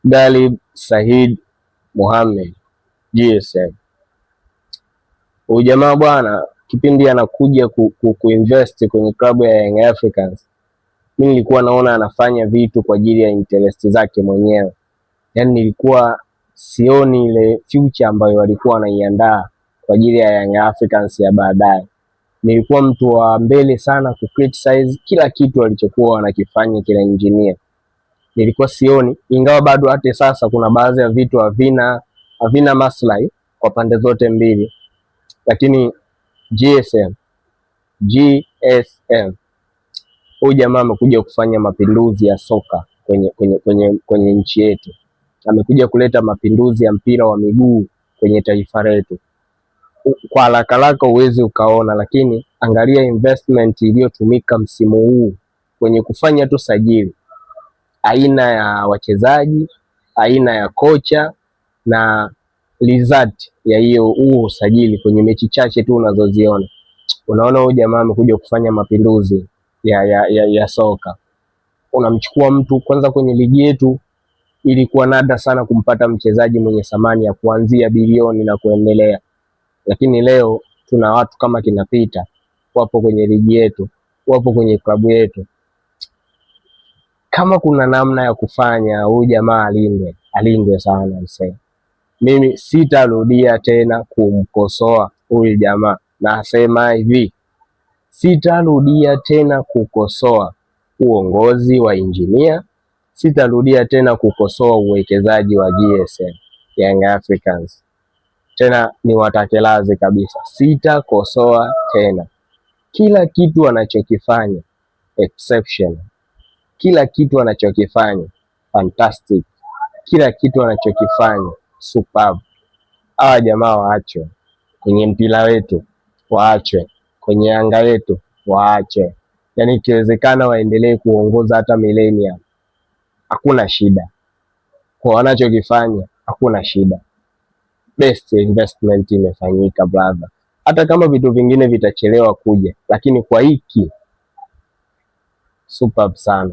Ghalib Said Mohamed GSM. Huyu jamaa bwana, kipindi anakuja kuinvest kwenye klabu ya Young Africans, mimi nilikuwa naona anafanya vitu kwa ajili ya interest zake mwenyewe. Yaani nilikuwa sioni ile future ambayo walikuwa wanaiandaa kwa ajili ya Young Africans ya baadaye. Nilikuwa mtu wa mbele sana ku criticize kila kitu alichokuwa wanakifanya kila engineer. Nilikuwa sioni, ingawa bado hata sasa kuna baadhi ya vitu havina maslahi kwa pande zote mbili, lakini GSM huyu jamaa amekuja kufanya mapinduzi ya soka kwenye nchi yetu. Amekuja kuleta mapinduzi ya mpira wa miguu kwenye taifa letu. Kwa haraka huwezi ukaona, lakini angalia investment iliyotumika msimu huu kwenye kufanya tu sajili, aina ya wachezaji, aina ya kocha na result ya huo usajili kwenye mechi chache tu unazoziona. Unaona huyu jamaa amekuja kufanya mapinduzi ya soka. Unamchukua mtu kwanza, kwenye ligi yetu ilikuwa nada sana kumpata mchezaji mwenye thamani ya kuanzia bilioni na kuendelea, lakini leo tuna watu kama kina Peter wapo kwenye ligi yetu, wapo kwenye klabu yetu. Kama kuna namna ya kufanya huyu jamaa alindwe sana msee. Mimi sitarudia tena kumkosoa huyu jamaa, nasema hivi, sitarudia tena kukosoa uongozi wa engineer, sitarudia tena kukosoa uwekezaji wa GSM Young Africans. Tena ni watakelazi kabisa, sitakosoa tena. Kila kitu anachokifanya exceptional, kila kitu anachokifanya fantastic, kila kitu anachokifanya superb. Hawa jamaa waachwe kwenye mpira wetu, waachwe kwenye Yanga yetu, waachwe. Yani ikiwezekana waendelee kuongoza hata millennium, hakuna shida. Kwa wanachokifanya hakuna shida. Best investment imefanyika brother. Hata kama vitu vingine vitachelewa kuja, lakini kwa hiki superb sana.